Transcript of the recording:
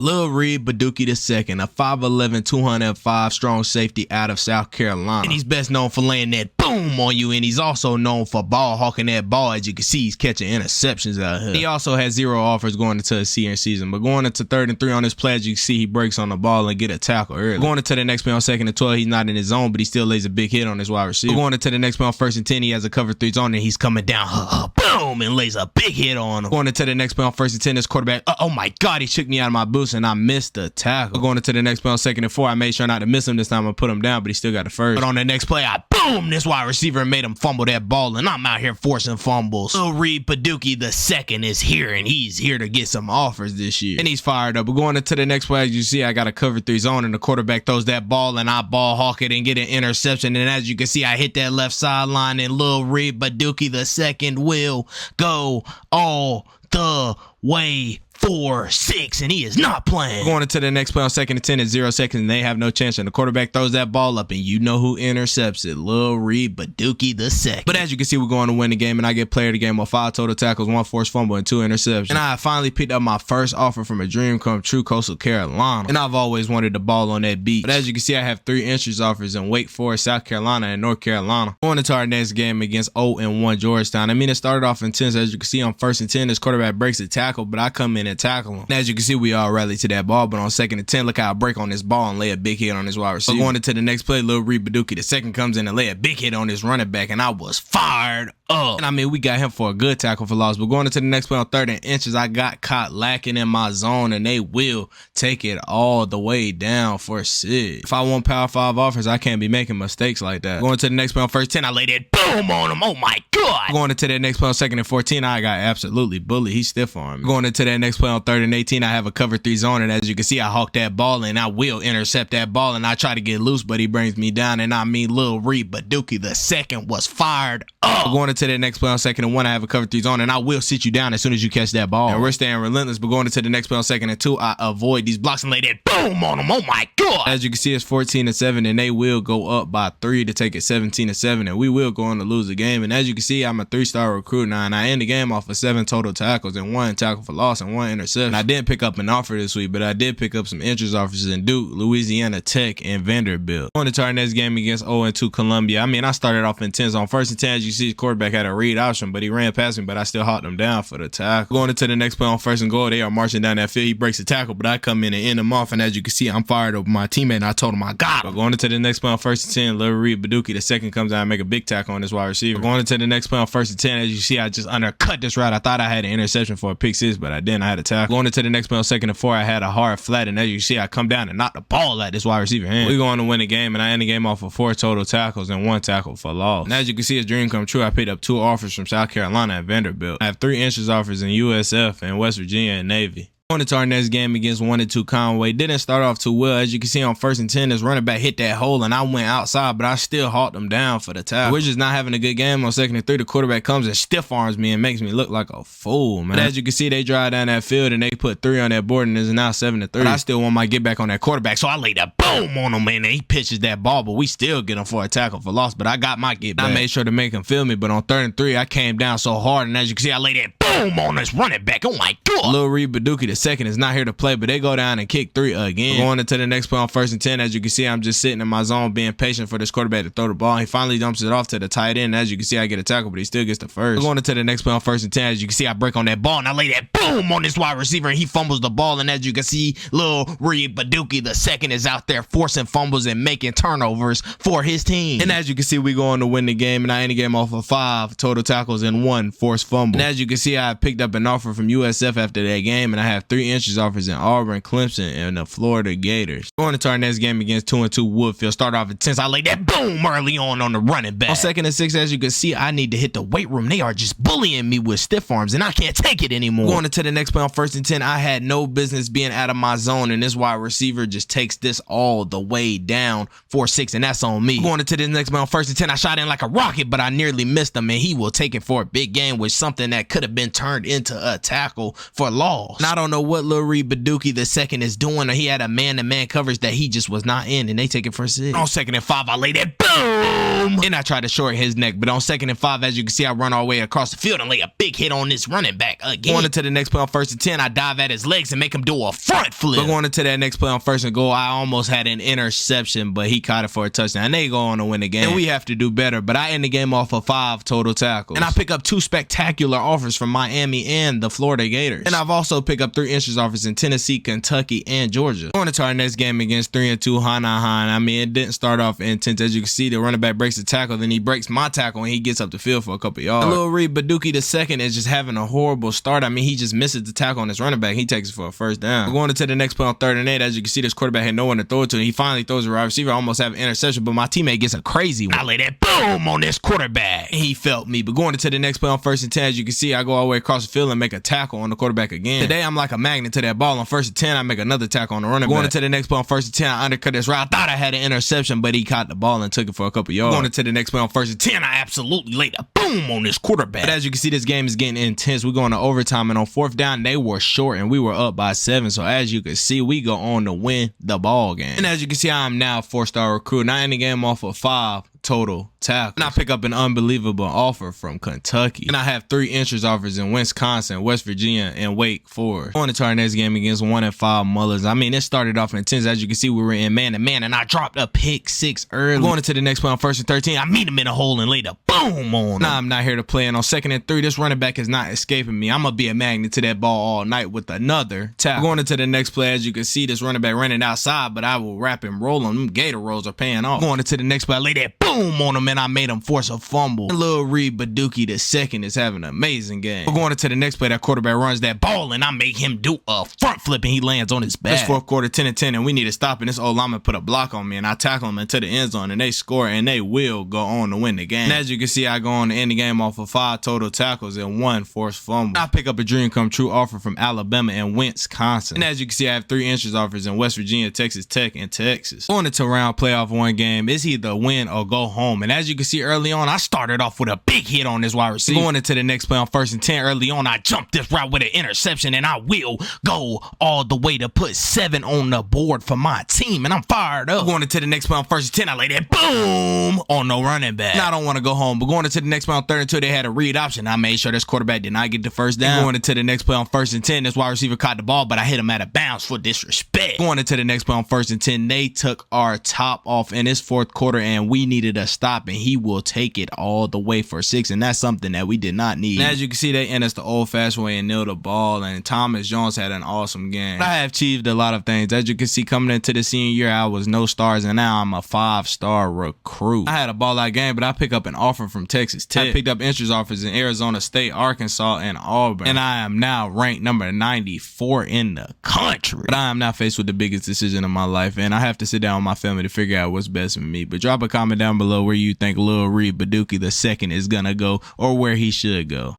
Lil Reed Baduki II, a 5'11", 205 strong safety out of South Carolina. And he's best known for laying that boom on you, and he's also known for ball hawking that ball. As you can see, he's catching interceptions out here. He also has 0 offers going into a senior season, but going into 3rd and 3 on this play, as you can see, he breaks on the ball and get a tackle early. Going into the next play on 2nd and 12, he's not in his zone, but he still lays a big hit on his wide receiver. Going into the next play on 1st and 10, he has a cover 3 zone, and he's coming down, boom, and lays a big hit on him. Going into the next play on 1st and 10, this quarterback, oh my God, he shook me out of my boots, and I missed the tackle. Going into the next play on 2nd and 4, I made sure not to miss him this time. I put him down, but he still got the first. But on the next play, I boom this wide receiver and made him fumble that ball, and I'm out here forcing fumbles. Lil Reed Baduki II is here, and he's here to get some offers this year. And he's fired up. But going into the next play, as you see, I got a cover 3 zone, and the quarterback throws that ball, and I ball hawk it and get an interception. And as you can see, I hit that left sideline, and Lil Reed Baduki II will go all the way for 6, and he is not playing. Going into the next play on 2nd and 10 at 0 seconds, and they have no chance, and the quarterback throws that ball up, and you know who intercepts it, Lil Reed Baduki II. But as you can see, we're going to win the game, and I get player of the game with 5 total tackles, 1 forced fumble, and 2 interceptions. And I finally picked up my first offer from a dream come true, Coastal Carolina, and I've always wanted the ball on that beach. But as you can see, I have 3 entrance offers in Wake Forest, South Carolina, and North Carolina. Going into our next game against 0-1 Georgetown. I mean, it started off intense. As you can see, on 1st and 10, this quarterback breaks a tackle, but I come in and tackle him. And as you can see, we all rally to that ball, but on 2nd and 10, look how I break on this ball and lay a big hit on his wide receiver. But going into the next play, Lil Reed Baduki II comes in and lay a big hit on his running back, and I was fired up. And I mean, we got him for a good tackle for loss. But going into the next play on 3rd and inches, I got caught lacking in my zone, and they will take it all the way down for 6. If I want Power 5 offers, I can't be making mistakes like that. Going to the next play on 1st 10, I lay that boom on him. Oh my God. Going into that next play on 2nd and 14, I got absolutely bullied. He's stiff on me. Going into that next play on 3rd and 18, I have a cover 3 zone, and as you can see, I hawk that ball, and I will intercept that ball, and I try to get loose, but he brings me down, and I mean, Lil Reed Baduki II was fired up. Going into the next play on 2nd and 1, I have a cover 3 zone, and I will sit you down as soon as you catch that ball. And we're staying relentless, but going into the next play on 2nd and 2, I avoid these blocks and lay that boom on them. Oh my God. As you can see, it's 14-7, and they will go up by 3 to take it 17-7, and we will go on to lose the game. And as you can see, I'm a 3-star recruit now, and I end the game off of 7 total tackles and 1 tackle for loss and 1 interception. I didn't pick up an offer this week, but I did pick up some interest offers in Duke, Louisiana Tech, and Vanderbilt. Going into our next game against 0-2 Columbia. I mean, I started off intense. On 1st and 10, as you see, the quarterback had a read option, but he ran past me, but I still hawked him down for the tackle. Going into the next play on 1st and goal, they are marching down that field. He breaks the tackle, but I come in and end him off, and as you can see, I'm fired over my teammate, and I told him I got him. But going into the next play on 1st and 10, Lil Reed Baduki II comes down and make a big tackle on this wide receiver. Going into the next play on 1st and 10, as you see, I just undercut this route. I thought I had an interception for a pick 6, but I didn't. I had a tackle. Going into the next play on 2nd and 4, I had a hard flat, and as you see, I come down and knock the ball at this wide receiver hand. We're going to win the game, and I end the game off of 4 total tackles and 1 tackle for loss. And as you can see, his dream come true. I picked up 2 offers from South Carolina and Vanderbilt. I have 3 entrance offers in USF and West Virginia and Navy. Going into our next game against 1-2 Conway, didn't start off too well. As you can see, on 1st and 10, this running back hit that hole, and I went outside, but I still hawked him down for the tackle. We're just not having a good game. On 2nd and 3, the quarterback comes and stiff arms me and makes me look like a fool, man. But as you can see, they drive down that field, and they put 3 on that board, and it's now 7-3. But I still want my get back on that quarterback, so I laid that boom on him, man, and he pitches that ball, but we still get him for a tackle for loss. But I got my get back. I made sure to make him feel me, but on 3rd and 3, I came down so hard, and as you can see, I laid that boom on this running back. Oh my God. Lil Reed Baduki II is not here to play, but they go down and kick 3 again. Going into the next play on 1st and 10, as you can see, I'm just sitting in my zone being patient for this quarterback to throw the ball. He finally dumps it off to the tight end. As you can see, I get a tackle, but he still gets the first. Going into the next play on 1st and 10, as you can see, I break on that ball, and I lay that boom on this wide receiver, and he fumbles the ball. And as you can see, Lil Reed Baduki II is out there forcing fumbles and making turnovers for his team. And as you can see, we go on to win the game, and I end the game off of 5 total tackles and 1 forced fumble. And as you can see, I picked up an offer from USF after that game, and I have 3 entrance offers in Auburn, Clemson, and the Florida Gators. Going into our next game against 2-2 Woodfield, start off intense. I laid that boom early on the running back. On 2nd and 6, as you can see, I need to hit the weight room. They are just bullying me with stiff arms, and I can't take it anymore. Going into the next play on 1st and 10, I had no business being out of my zone, and this wide receiver just takes this all the way down for 6, and that's on me. Going into the next play on 1st and 10, I shot in like a rocket, but I nearly missed him, and he will take it for a big game with something that could have been run turned into a tackle for loss. And I don't know what Lil Reed Baduki II is doing, or he had a man-to-man coverage that he just was not in, and they take it for 6. On 2nd and 5, I lay that boom, and I tried to short his neck, but on 2nd and 5, as you can see, I run all the way across the field and lay a big hit on this running back again. Going into the next play on 1st and 10, I dive at his legs and make him do a front flip. But going into that next play on 1st and goal, I almost had an interception, but he caught it for a touchdown, and they go on to win the game. And we have to do better, but I end the game off of 5 total tackles. And I pick up 2 spectacular offers from Miami and the Florida Gators. And I've also picked up 3 inches offers in Tennessee, Kentucky, and Georgia. Going into our next game against 3-2 Hanahan. I mean, it didn't start off intense. As you can see, the running back breaks the tackle, then he breaks my tackle, and he gets up the field for a couple yards. Lil Reed Baduki II is just having a horrible start. I mean, he just misses the tackle on his running back. He takes it for a 1st down. We're going into the next play on 3rd and 8. As you can see, this quarterback had no one to throw it to, and he finally throws a wide receiver. Almost have an interception, but my teammate gets a crazy one. I lay that boom on this quarterback, and he felt me. But going into the next play on 1st and 10, as you can see, I go all the way across the field and make a tackle on the quarterback again. Today, I'm like a magnet to that ball. On 1st and 10, I make another tackle on the running back. Going into the next play on 1st and 10, I undercut this route. I thought I had an interception, but he caught the ball and took it for a couple yards. Going into the next play on 1st and 10, I absolutely laid a boom on this quarterback. But as you can see, this game is getting intense. We're going to overtime, and on 4th down, they were short, and we were up by 7. So as you can see, we go on to win the ball game. And as you can see, I am now a 4-star recruit, and I end the game off of 5 total tackles. And I pick up an unbelievable offer from Kentucky. And I have 3 interest offers in Wisconsin, West Virginia, and Wake Forest. On to our next game against 1-5 Mullers. I mean, it started off intense. As you can see, we were in man-to-man, and I dropped a pick 6 early. Going into the next play on 1st and 13, I meet him in a hole and laid a boom on him. Nah, I'm not here to play. And on 2nd and 3, this running back is not escaping me. I'm going to be a magnet to that ball all night with another tackle. Going into the next play, as you can see, this running back running outside, but I will wrap and roll him. Them Gator rolls are paying off. Going into the next play, I lay that boom on him, and I made him force a fumble. And Lil Reed Baduki II is having an amazing game. We're going into the next play, that quarterback runs that ball, and I make him do a front flip, and he lands on his back. This 4th quarter, 10-10, and we need to stop, and this old lineman put a block on me, and I tackle him into the end zone, and they score, and they will go on to win the game. And as you can see, I go on to end the game off of 5 total tackles and 1 forced fumble. I pick up a dream come true offer from Alabama and Wisconsin. And as you can see, I have 3 interest offers in West Virginia, Texas Tech, and Texas. Going into round playoff 1 game, it's either win or go home. And as you can see early on, I started off with a big hit on this wide receiver. Going into the next play on 1st and 10, early on, I jumped this route with an interception, and I will go all the way to put 7 on the board for my team, and I'm fired up. Going into the next play on 1st and 10, I lay that boom on no running back. Now I don't want to go home, but going into the next play on 3rd and 2, they had a read option. I made sure this quarterback did not get the 1st down. And going into the next play on 1st and 10, this wide receiver caught the ball, but I hit him out of bounds for disrespect. Going into the next play on 1st and 10, they took our top off in this 4th quarter, and we needed a stop, and he will take it all the way for 6, and that's something that we did not need. And as you can see, they end us the old-fashioned way and nailed the ball, and Thomas Jones had an awesome game. I have achieved a lot of things. As you can see, coming into the senior year, I was no stars, and now I'm a 5-star recruit. I had a ball-out game, but I picked up an offer from Texas Tech. I picked up interest offers in Arizona State, Arkansas, and Auburn, and I am now ranked number 94 in the country. But I am now faced with the biggest decision of my life, and I have to sit down with my family to figure out what's best for me. But drop a comment down below where you think Lil Reed Baduki II is gonna go, or where he should go.